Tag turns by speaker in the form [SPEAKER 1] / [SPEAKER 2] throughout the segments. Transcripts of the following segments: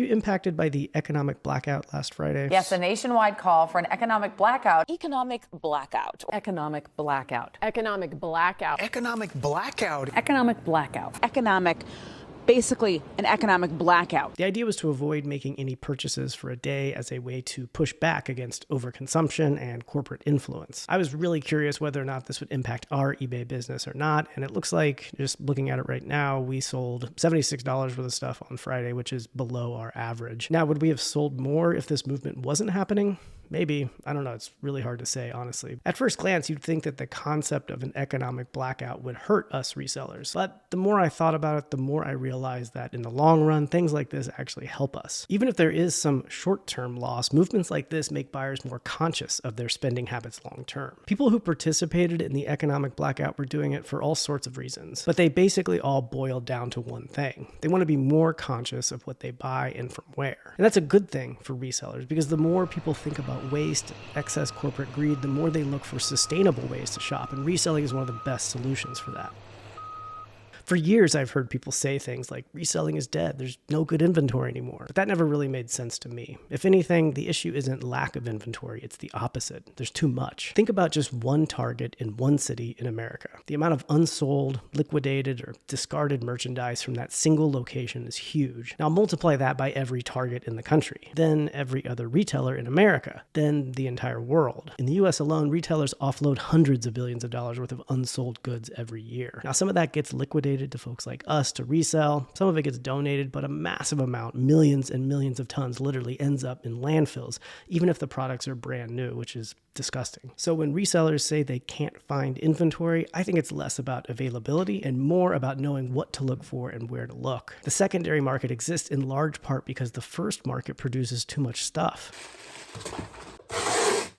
[SPEAKER 1] you impacted by the economic blackout last Friday?
[SPEAKER 2] Yes, a nationwide call for an economic blackout.
[SPEAKER 3] Economic blackout.
[SPEAKER 2] Economic blackout.
[SPEAKER 4] Economic blackout.
[SPEAKER 5] Economic blackout.
[SPEAKER 2] Economic blackout.
[SPEAKER 6] Basically an economic blackout.
[SPEAKER 1] The idea was to avoid making any purchases for a day as a way to push back against overconsumption and corporate influence. I was really curious whether or not this would impact our eBay business or not, and it looks like, just looking at it right now, we sold $76 worth of stuff on Friday, which is below our average. Now, would we have sold more if this movement wasn't happening? Maybe. I don't know. It's really hard to say, honestly. At first glance, you'd think that the concept of an economic blackout would hurt us resellers. But the more I thought about it, the more I realized that in the long run, things like this actually help us. Even if there is some short-term loss, movements like this make buyers more conscious of their spending habits long-term. People who participated in the economic blackout were doing it for all sorts of reasons, but they basically all boiled down to one thing. They want to be more conscious of what they buy and from where. And that's a good thing for resellers, because the more people think about waste, excess corporate greed, the more they look for sustainable ways to shop, and reselling is one of the best solutions for that. For years, I've heard people say things like, reselling is dead, there's no good inventory anymore. But that never really made sense to me. If anything, the issue isn't lack of inventory, it's the opposite. There's too much. Think about just one Target in one city in America. The amount of unsold, liquidated, or discarded merchandise from that single location is huge. Now multiply that by every Target in the country, then every other retailer in America, then the entire world. In the US alone, retailers offload hundreds of billions of dollars worth of unsold goods every year. Now some of that gets liquidated to folks like us to resell. Some of it gets donated, but a massive amount, millions and millions of tons, literally ends up in landfills, even if the products are brand new, which is disgusting. So when resellers say they can't find inventory, I think it's less about availability and more about knowing what to look for and where to look. The secondary market exists in large part because the first market produces too much stuff.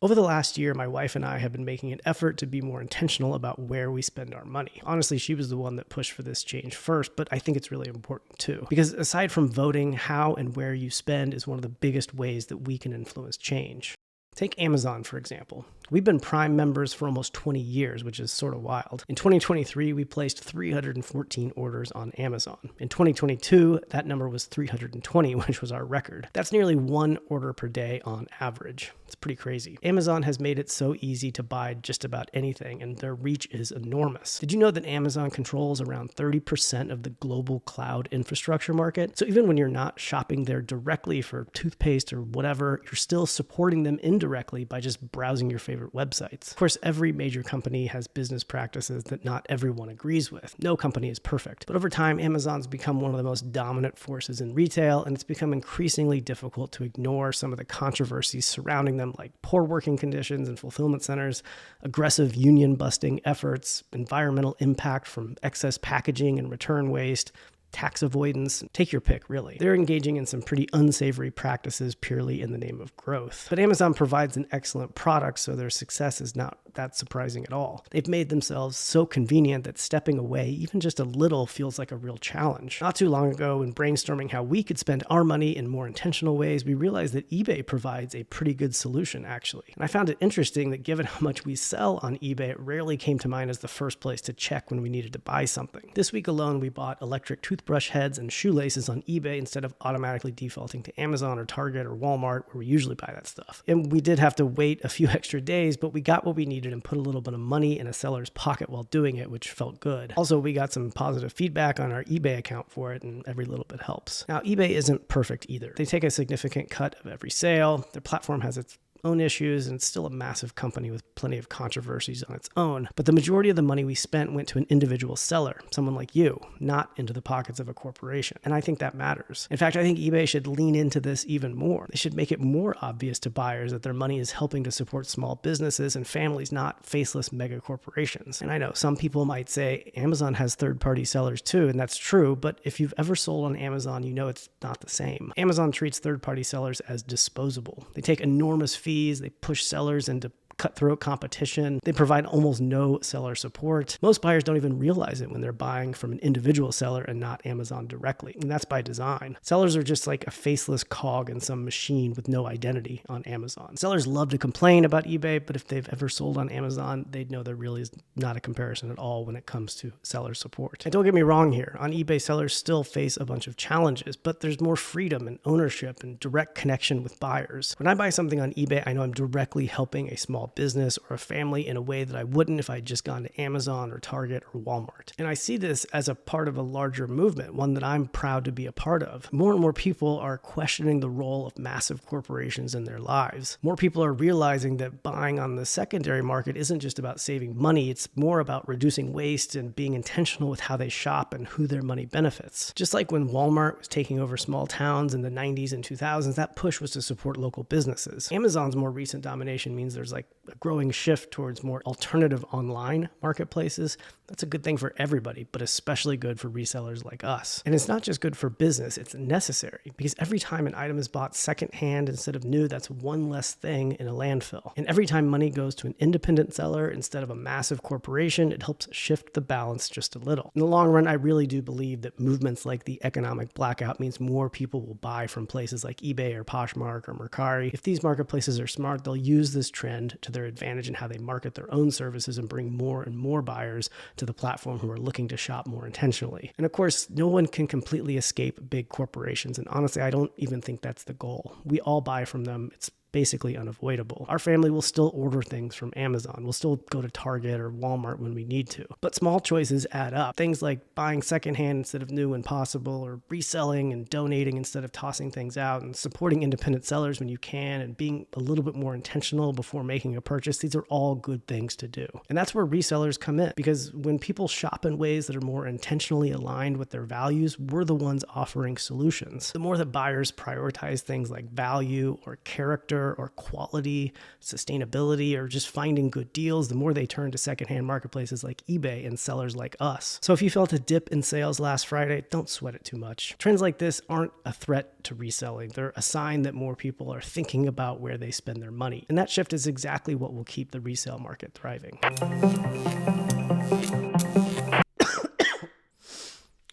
[SPEAKER 1] Over the last year, my wife and I have been making an effort to be more intentional about where we spend our money. Honestly, she was the one that pushed for this change first, but I think it's really important too. Because aside from voting, how and where you spend is one of the biggest ways that we can influence change. Take Amazon, for example. We've been Prime members for almost 20 years, which is sort of wild. In 2023, we placed 314 orders on Amazon. In 2022, that number was 320, which was our record. That's nearly 1 order per day on average. It's pretty crazy. Amazon has made it so easy to buy just about anything, and their reach is enormous. Did you know that Amazon controls around 30% of the global cloud infrastructure market? So even when you're not shopping there directly for toothpaste or whatever, you're still supporting them indirectly by just browsing your favorite websites. Of course, every major company has business practices that not everyone agrees with. No company is perfect. But over time, Amazon's become one of the most dominant forces in retail, and it's become increasingly difficult to ignore some of the controversies surrounding them, like poor working conditions in fulfillment centers, aggressive union-busting efforts, environmental impact from excess packaging and return waste, tax avoidance, take your pick, really. They're engaging in some pretty unsavory practices purely in the name of growth. But Amazon provides an excellent product, so their success is not that surprising at all. They've made themselves so convenient that stepping away, even just a little, feels like a real challenge. Not too long ago, when brainstorming how we could spend our money in more intentional ways, we realized that eBay provides a pretty good solution, actually. And I found it interesting that given how much we sell on eBay, it rarely came to mind as the first place to check when we needed to buy something. This week alone, we bought electric toothbrush heads and shoelaces on eBay instead of automatically defaulting to Amazon or Target or Walmart, where we usually buy that stuff. And we did have to wait a few extra days, but we got what we needed and put a little bit of money in a seller's pocket while doing it, which felt good. Also, we got some positive feedback on our eBay account for it, and every little bit helps. Now, eBay isn't perfect either. They take a significant cut of every sale. Their platform has its own issues, and it's still a massive company with plenty of controversies on its own. But the majority of the money we spent went to an individual seller, someone like you, not into the pockets of a corporation. And I think that matters. In fact, I think eBay should lean into this even more. They should make it more obvious to buyers that their money is helping to support small businesses and families, not faceless mega corporations. And I know some people might say Amazon has third-party sellers too, and that's true, but if you've ever sold on Amazon, you know it's not the same. Amazon treats third-party sellers as disposable. They take enormous fees, they push sellers into cutthroat competition. They provide almost no seller support. Most buyers don't even realize it when they're buying from an individual seller and not Amazon directly. And that's by design. Sellers are just like a faceless cog in some machine with no identity on Amazon. Sellers love to complain about eBay, but if they've ever sold on Amazon, they'd know there really is not a comparison at all when it comes to seller support. And don't get me wrong here, on eBay, sellers still face a bunch of challenges, but there's more freedom and ownership and direct connection with buyers. When I buy something on eBay, I know I'm directly helping a small business or a family in a way that I wouldn't if I'd just gone to Amazon or Target or Walmart. And I see this as a part of a larger movement, one that I'm proud to be a part of. More and more people are questioning the role of massive corporations in their lives. More people are realizing that buying on the secondary market isn't just about saving money, it's more about reducing waste and being intentional with how they shop and who their money benefits. Just like when Walmart was taking over small towns in the 90s and 2000s, that push was to support local businesses. Amazon's more recent domination means there's like a growing shift towards more alternative online marketplaces. That's a good thing for everybody, but especially good for resellers like us. And it's not just good for business, it's necessary, because every time an item is bought secondhand instead of new, that's one less thing in a landfill. And every time money goes to an independent seller instead of a massive corporation, it helps shift the balance just a little. In the long run, I really do believe that movements like the economic blackout means more people will buy from places like eBay or Poshmark or Mercari. If these marketplaces are smart, they'll use this trend to their advantage in how they market their own services and bring more and more buyers to the platform who are looking to shop more intentionally. And of course, no one can completely escape big corporations. And honestly, I don't even think that's the goal. We all buy from them. It's basically unavoidable. Our family will still order things from Amazon. We'll still go to Target or Walmart when we need to. But small choices add up. Things like buying secondhand instead of new when possible, or reselling and donating instead of tossing things out, and supporting independent sellers when you can, and being a little bit more intentional before making a purchase. These are all good things to do. And that's where resellers come in, because when people shop in ways that are more intentionally aligned with their values, we're the ones offering solutions. The more that buyers prioritize things like value or character or quality, sustainability, or just finding good deals, the more they turn to secondhand marketplaces like eBay and sellers like us. So if you felt a dip in sales last Friday, don't sweat it too much. Trends like this aren't a threat to reselling. They're a sign that more people are thinking about where they spend their money. And that shift is exactly what will keep the resale market thriving.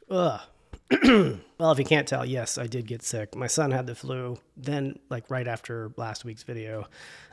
[SPEAKER 1] Ugh. Well, if you can't tell, yes, I did get sick. My son had the flu. Then, like right after last week's video,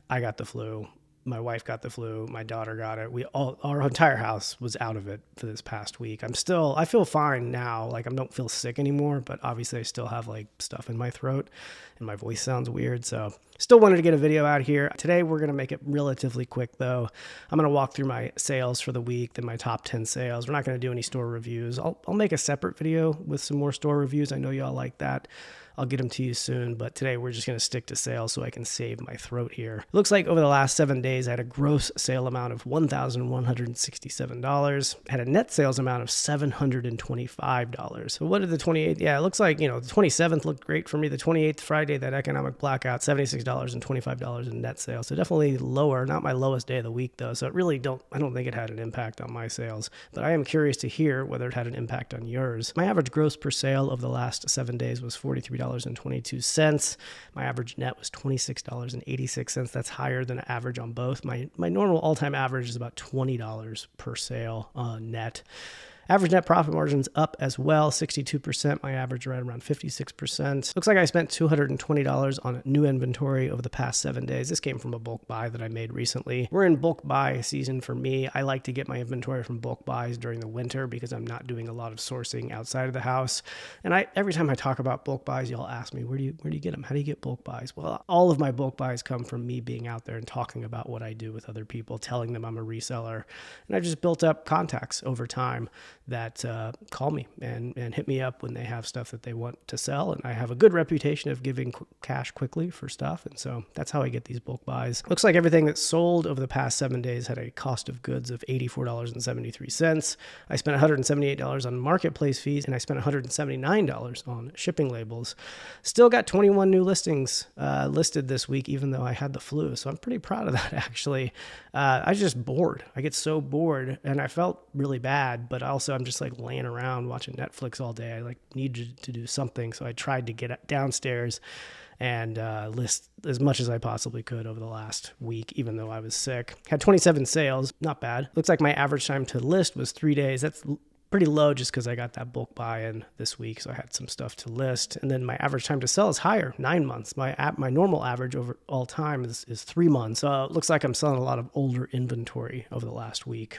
[SPEAKER 1] I got the flu. My wife got the flu. My daughter got it. Our entire house was out of it for this past week. I feel fine now. Like I don't feel sick anymore, but obviously I still have like stuff in my throat and my voice sounds weird. So still wanted to get a video out here. Today, we're going to make it relatively quick though. I'm going to walk through my sales for the week, then my top 10 sales. We're not going to do any store reviews. I'll make a separate video with some more store reviews. I know y'all like that. I'll get them to you soon, but today we're just going to stick to sales so I can save my throat here. It looks like over the last 7 days, I had a gross sale amount of $1,167. I had a net sales amount of $725. So what did the 28th? Yeah, it looks like, the 27th looked great for me. The 28th, Friday, that economic blackout, $76.25 in net sales. So definitely lower, not my lowest day of the week though. So I don't think it had an impact on my sales, but I am curious to hear whether it had an impact on yours. My average gross per sale of the last 7 days was $43.22. My average net was $26.86. That's higher than average on both. My normal all-time average is about $20 per sale net. Average net profit margin's up as well, 62%. My average right around 56%. Looks like I spent $220 on new inventory over the past 7 days. This came from a bulk buy that I made recently. We're in bulk buy season for me. I like to get my inventory from bulk buys during the winter because I'm not doing a lot of sourcing outside of the house. And every time I talk about bulk buys, y'all ask me, where do you get them? How do you get bulk buys? Well, all of my bulk buys come from me being out there and talking about what I do with other people, telling them I'm a reseller. And I've just built up contacts over time that call me and hit me up when they have stuff that they want to sell. And I have a good reputation of giving cash quickly for stuff. And so that's how I get these bulk buys. Looks like everything that sold over the past 7 days had a cost of goods of $84.73. I spent $178 on marketplace fees, and I spent $179 on shipping labels. Still got 21 new listings listed this week, even though I had the flu. So I'm pretty proud of that, actually. I was just bored. I get so bored, and I felt really bad, but also so I'm just like laying around watching Netflix all day. I like needed to do something. So I tried to get downstairs and list as much as I possibly could over the last week, even though I was sick. Had 27 sales, not bad. Looks like my average time to list was 3 days. That's pretty low just because I got that bulk buy-in this week, so I had some stuff to list. And then my average time to sell is higher, 9 months. My normal average over all time is 3 months. So it looks like I'm selling a lot of older inventory over the last week.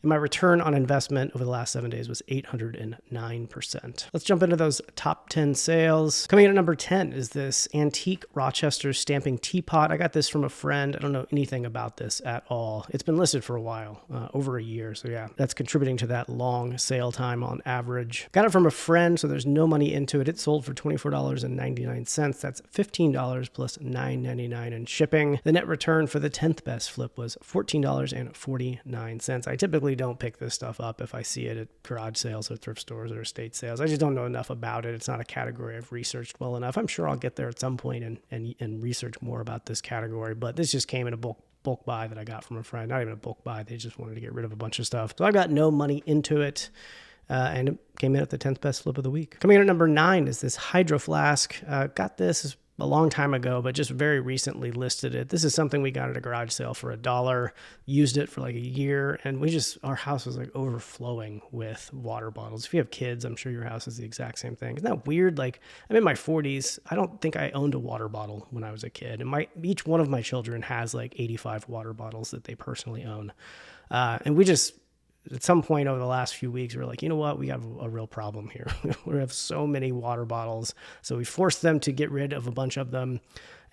[SPEAKER 1] And my return on investment over the last 7 days was 809%. Let's jump into those top 10 sales. Coming in at number 10 is this antique Rochester stamping teapot. I got this from a friend. I don't know anything about this at all. It's been listed for a while, over a year. So yeah, that's contributing to that long sale time on average. Got it from a friend, so there's no money into it. It sold for $24.99. That's $15 plus $9.99 in shipping. The net return for the 10th best flip was $14.49. I typically don't pick this stuff up if I see it at garage sales or thrift stores or estate sales. I just don't know enough about it. It's not a category I've researched well enough. I'm sure I'll get there at some point and research more about this category, but this just came in a bulk buy that I got from a friend. Not even a bulk buy. They just wanted to get rid of a bunch of stuff. So I got no money into it. And it came in at the 10th best flip of the week. Coming in at number 9 is this Hydro Flask. Got this a long time ago, but just very recently listed it. This is something we got at a garage sale for $1, used it for like a year, and our house was like overflowing with water bottles. If you have kids, I'm sure your house is the exact same thing. Isn't that weird? Like, I'm in my 40s. I don't think I owned a water bottle when I was a kid. And each one of my children has like 85 water bottles that they personally own. And we just, at some point over the last few weeks, we're like, you know what? We have a real problem here. We have so many water bottles. So we forced them to get rid of a bunch of them.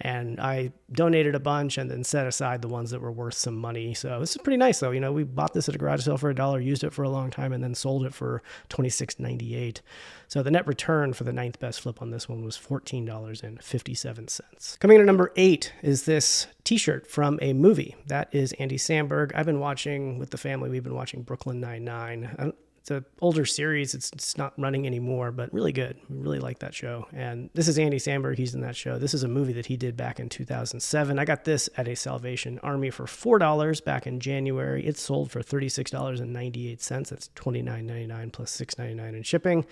[SPEAKER 1] And I donated a bunch and then set aside the ones that were worth some money. So this is pretty nice, though. You know, we bought this at a garage sale for $1, used it for a long time, and then sold it for $26.98. So the net return for the 9th best flip on this one was $14.57. Coming in at number 8 is this t-shirt from a movie. That is Andy Samberg. I've been watching with the family. We've been watching Brooklyn Nine-Nine. It's an older series. It's not running anymore, but really good. We really like that show. And this is Andy Samberg. He's in that show. This is a movie that he did back in 2007. I got this at a Salvation Army for $4 back in January. It sold for $36.98. That's $29.99 plus $6.99 in shipping.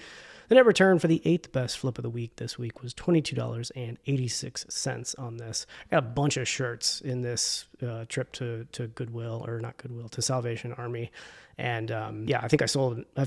[SPEAKER 1] The net return for the 8th best flip of the week this week was $22.86 on this. I got a bunch of shirts in this trip to Goodwill, or not Goodwill, to Salvation Army. And I think I've sold a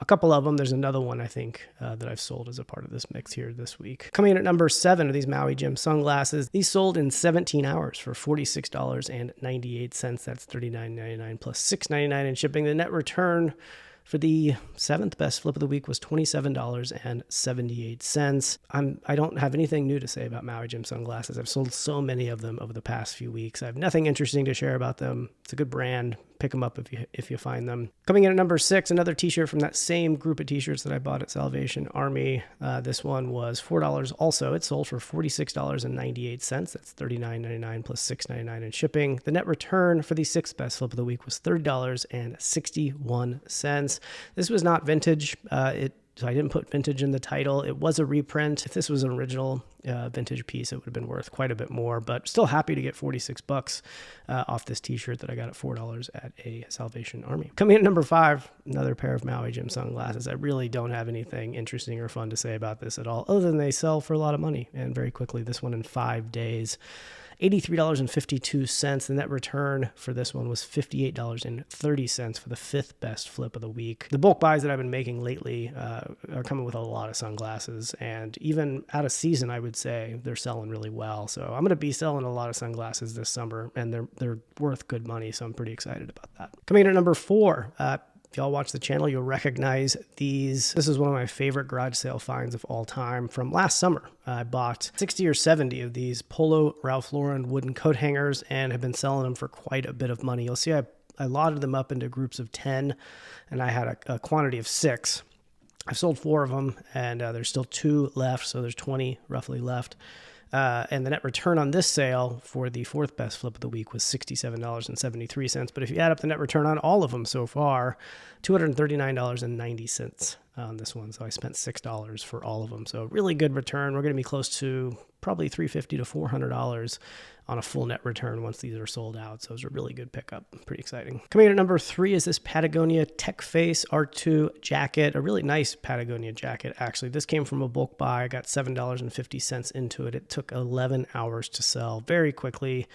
[SPEAKER 1] couple of them. There's another one I think that I've sold as a part of this mix here this week. Coming in at number 7 are these Maui Jim sunglasses. These sold in 17 hours for $46.98. That's $39.99 plus $6.99 in shipping. The net return for the 7th best flip of the week was $27.78. I don't have anything new to say about Maui Jim sunglasses. I've sold so many of them over the past few weeks. I have nothing interesting to share about them. It's a good brand. Pick them up if you find them. Coming in at number 6, another t-shirt from that same group of t-shirts that I bought at Salvation Army. This one was $4 also. It sold for $46.98. That's $39.99 plus $6.99 in shipping. The net return for the 6th best flip of the week was $30.61. This was not vintage. So I didn't put vintage in the title. It was a reprint. If this was an original vintage piece, it would have been worth quite a bit more, but still happy to get $46 off this t-shirt that I got at $4 at a Salvation Army. Coming in at number 5, another pair of Maui Jim sunglasses. I really don't have anything interesting or fun to say about this at all, other than they sell for a lot of money, and very quickly. This one in 5 days. $83.52. The net return for this one was $58.30 for the 5th best flip of the week. The bulk buys that I've been making lately are coming with a lot of sunglasses, and even out of season, I would say they're selling really well. So I'm going to be selling a lot of sunglasses this summer, and they're worth good money, so I'm pretty excited about that. Coming in at number 4, if y'all watch the channel, you'll recognize these. This is one of my favorite garage sale finds of all time from last summer. I bought 60 or 70 of these Polo Ralph Lauren wooden coat hangers and have been selling them for quite a bit of money. You'll see I lotted them up into groups of 10, and I had a quantity of 6. I've sold 4 of them, and there's still 2 left, so there's 20 roughly left. And the net return on this sale for the fourth best flip of the week was $67.73. But if you add up the net return on all of them so far, $239.90 on this one. So I spent $6 for all of them. So really good return. We're going to be close to probably $350 to $400 on a full net return once these are sold out. So it was a really good pickup. Pretty exciting. Coming in at number 3 is this Patagonia Tech Face R2 jacket. A really nice Patagonia jacket, actually. This came from a bulk buy. I got $7.50 into it. It took 11 hours to sell very quickly.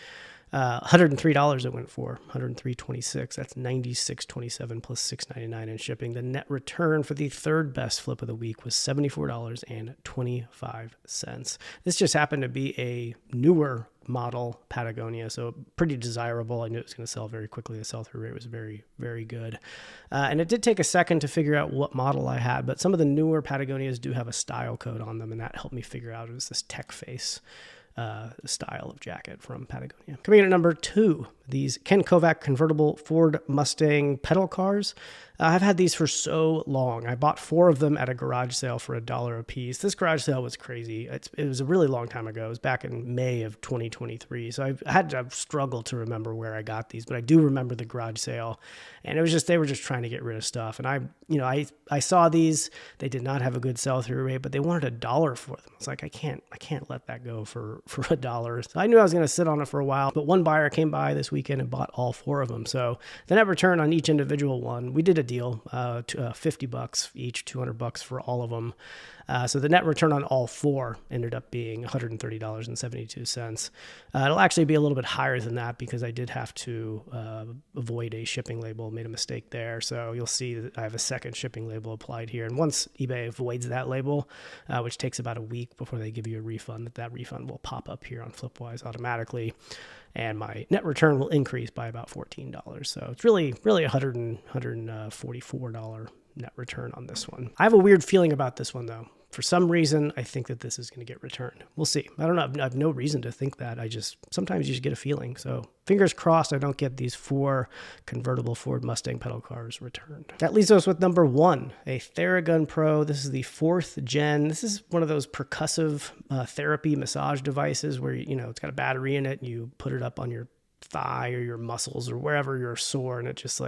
[SPEAKER 1] $103 it went for, $103.26. That's $96.27 plus $6.99 in shipping. The net return for the third best flip of the week was $74.25. This just happened to be a newer model Patagonia, so pretty desirable. I knew it was going to sell very quickly. The sell-through rate was very, very good. And it did take a second to figure out what model I had, but some of the newer Patagonias do have a style code on them, and that helped me figure out it was this Tech Face style of jacket from Patagonia. Coming in at number 2, these Ken Kovac convertible Ford Mustang pedal cars. I've had these for so long. I bought 4 of them at a garage sale for $1 a piece. This garage sale was crazy. It was a really long time ago. It was back in May of 2023. So I had to struggle to remember where I got these, but I do remember the garage sale. And it was just, they were just trying to get rid of stuff. And I saw these. They did not have a good sell-through rate, but they wanted $1 for them. It's like, I can't let that go for $1. So I knew I was going to sit on it for a while, but one buyer came by this weekend and bought all 4 of them. So the net return on each individual one, we did a deal, $50 each, $200 for all of them. So the net return on all 4 ended up being $130.72. It'll actually be a little bit higher than that because I did have to avoid a shipping label, made a mistake there. So you'll see that I have a second shipping label applied here. And once eBay avoids that label, which takes about a week before they give you a refund, that refund will pop up here on Flipwise automatically. And my net return will increase by about $14. So it's really $144 net return on this one. I have a weird feeling about this one, though. For some reason, I think that this is going to get returned. We'll see. I don't know. I have no reason to think that. Sometimes you just get a feeling. So fingers crossed I don't get these 4 convertible Ford Mustang pedal cars returned. That leaves us with number 1, a Theragun Pro. This is the 4th gen. This is one of those percussive therapy massage devices where, it's got a battery in it and you put it up on your thigh or your muscles or wherever you're sore, and it just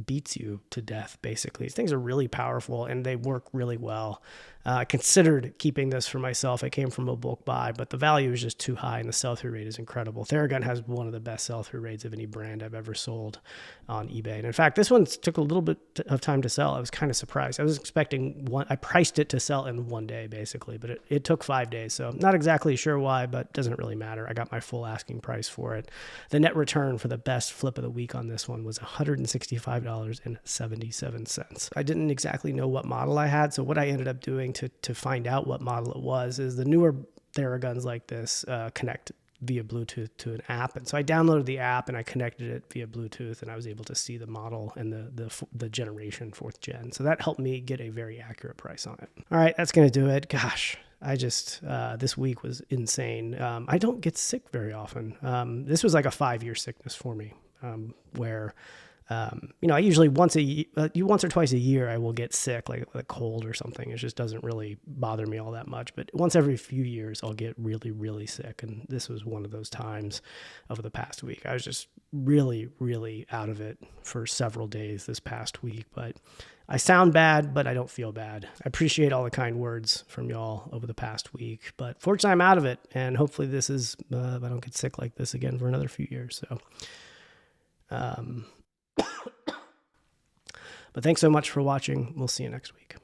[SPEAKER 1] beats you to death, basically. These things are really powerful and they work really well. I considered keeping this for myself. I came from a bulk buy, but the value is just too high and the sell-through rate is incredible. Theragun has one of the best sell-through rates of any brand I've ever sold on eBay. And in fact, this one took a little bit of time to sell. I was kind of surprised. I was expecting I priced it to sell in one day, basically, but it took 5 days. So not exactly sure why, but doesn't really matter. I got my full asking price for it. The net return for the best flip of the week on this one was $165.77. I didn't exactly know what model I had, so what I ended up doing to find out what model it was is the newer Theraguns like this connect via Bluetooth to an app. And so I downloaded the app and I connected it via Bluetooth and I was able to see the model and the generation 4th gen. So that helped me get a very accurate price on it. All right, that's going to do it. Gosh, this week was insane. I don't get sick very often. This was like a 5-year sickness for me, where I usually once or twice a year, I will get sick, like a cold or something. It just doesn't really bother me all that much. But once every few years, I'll get really, really sick. And this was one of those times over the past week. I was just really, really out of it for several days this past week. But I sound bad, but I don't feel bad. I appreciate all the kind words from y'all over the past week. But fortunately, I'm out of it. And hopefully I don't get sick like this again for another few years. So, but thanks so much for watching. We'll see you next week.